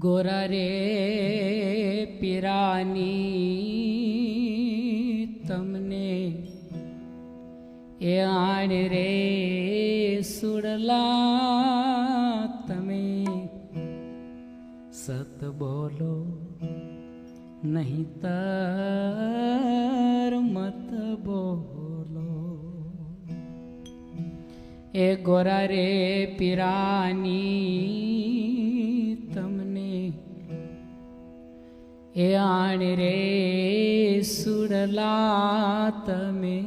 गोरा रे पीरानी तमने ए आण रे सुड़ला तमे सत बोलो नहीं तर मत बोलो। ए गोरा रे पीरानी तमने ए आण रे सुड़ला तमे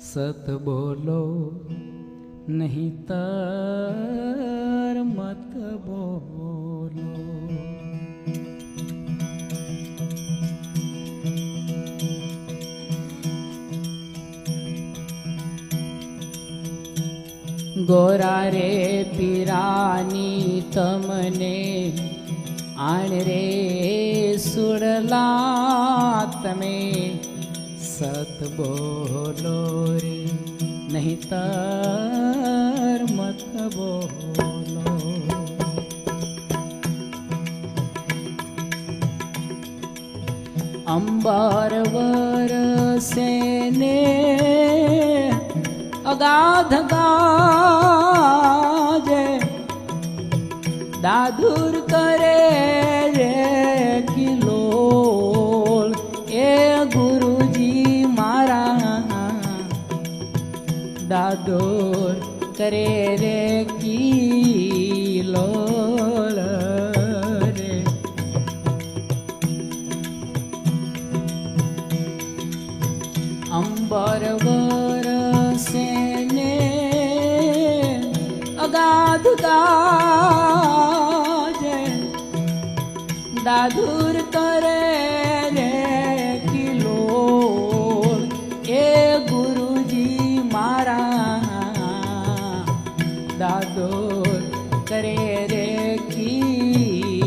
सत बोलो नहीं तर मत बोलो। गोरा रे पीरानी तमने आण रे सुड़ला तमे सत बोलो रे नहीं तर मत बोलो। अंबर बरसे ने अगाध गाजे दादुर करे रे किलोल ए गुरुजी मारा दादुर करे रे किलोल रे। अंबर बरसे ने अगाध गाजे दादुर करे रे किलोल ए गुरुजी मारा दादुर करे रे किलोल।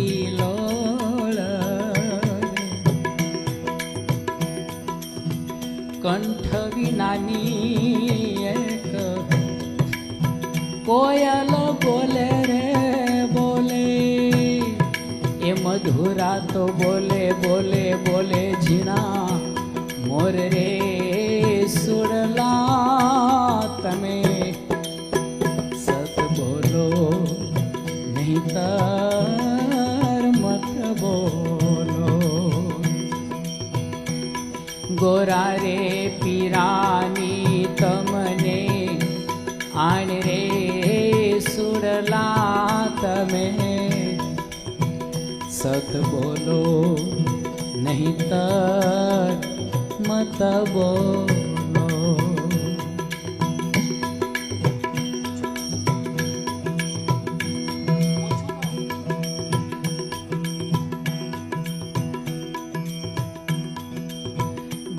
कंठ विनानी एक कोयल बोले रे बोले ए मधुरा तो बोले बोले बोले झीना मोर रे सुड़ला तमे सत बोलो नहीं तर मत बोलो। गोरा रे पीरानी तमने आण रे सुड़ला तमे सत बोलो नहीं तर मत बोलो।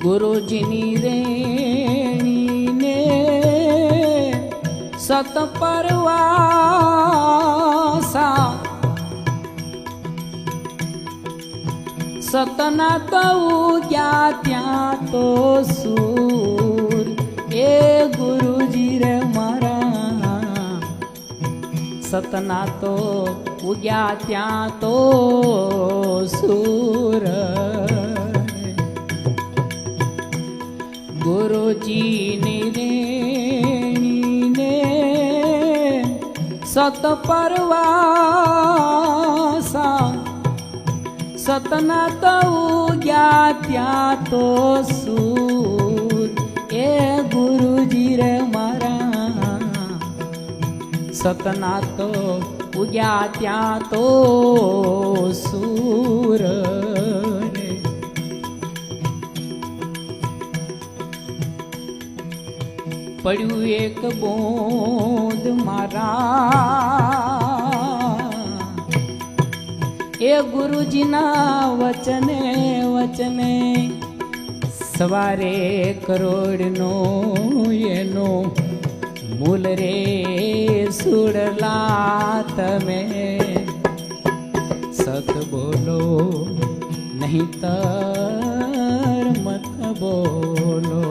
गुरुजीनी रेणी ने सत परवासा सतना कहू क्या त्या तो सूर ए गुरुजी रे मारा सतना तो उग्या त्या तो सूर। गुरुजी ने रेणी सत परवासा सतना कहू त्या तो सूर ए गुरुजी रे मारा सतना तो उग्या त्या तो सूर रे। पड़ू एक बूंद मारा ए गुरुजी ना वचने वचने सवारे करोड़ नो ये नो मूल रे सुड़ला तमे सत बोलो नहीं तर मत बोलो।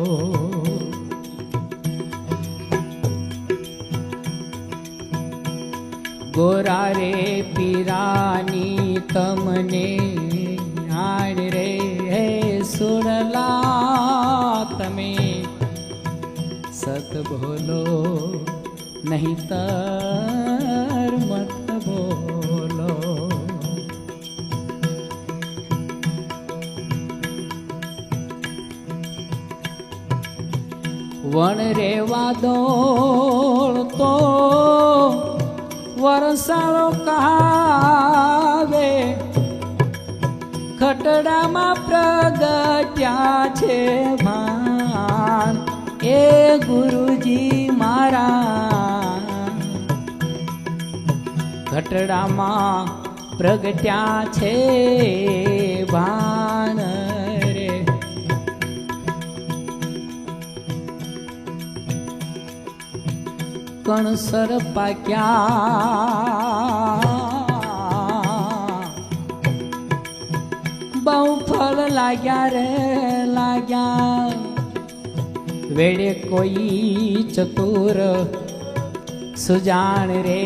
ગોરા રે પીરાની તમને આણ રે હે સુરલા તમે સત બોલો નહીં તર મત બોલો. વણ રે વાદોળ તો વરસાળો કહાવે ખટડામાં પ્રગટ્યા છે ભાન એ ગુરુજી મારા ખટડામાં પ્રગટ્યા છે ભાન રે. કણસર પાક્યા બહુ ફળ લાગ્યા રે લાગ્યા વેડે કોઈ ચતુર સુજાણ રે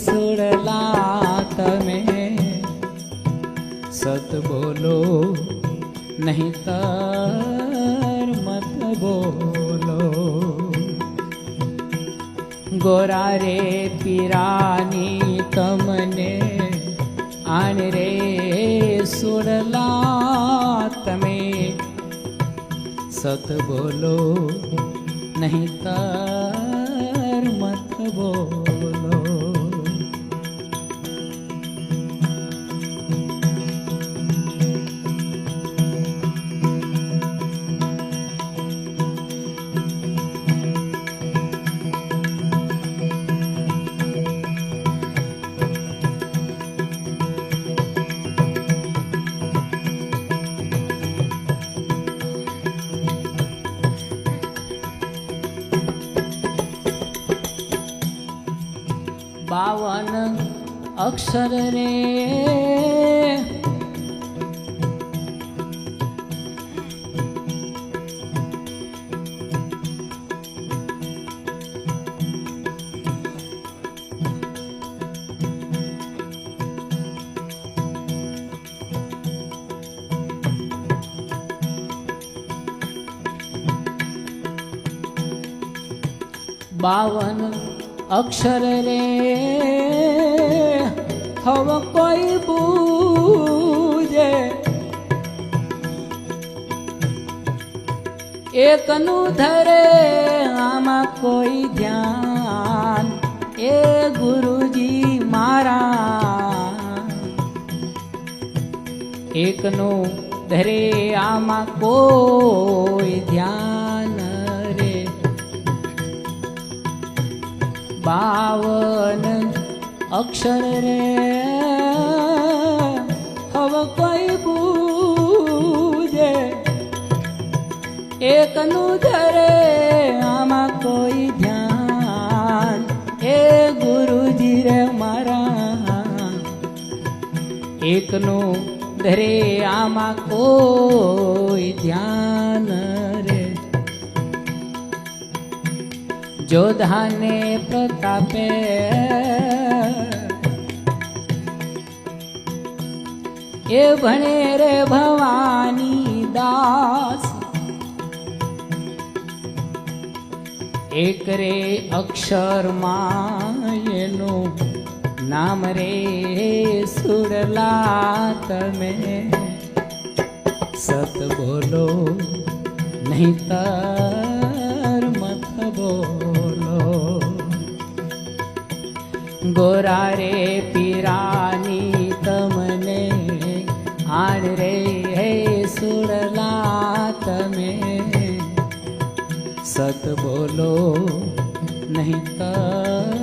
સુરલા તમે સત બોલો નહીં તર મત બોલો. ગોરા રે પીરાની તમને આણ રે સુરલા તમે સત બોલો નહીં તર મત બોલો. બાવન અક્ષર રે બાવન અક્ષર રે હવ કોઈ બૂજે એકનું ધરે આમાં કોઈ ધ્યાન એ ગુરુજી મારા એકનું ધરે આમાં કોઈ ધ્યાન રે. બાવન અક્ષર રે હવ કોઈ બૂજે એકનું ધરે આમાં કોઈ ધ્યાન એ ગુરુજી રે મારા એકનું ધરે આમાં કોઈ ધ્યાન રે. જોધાને પ્રતાપે એ ભણે રે ભવાની દાસ એક રે અક્ષરમાં એનું નામ રે સુરલા તમે સત બોલો નહીં તર મત બોલો. ગોરા રે પીરાની તમને આણ રે હે સુરલા તમે સત બોલો નહીં તર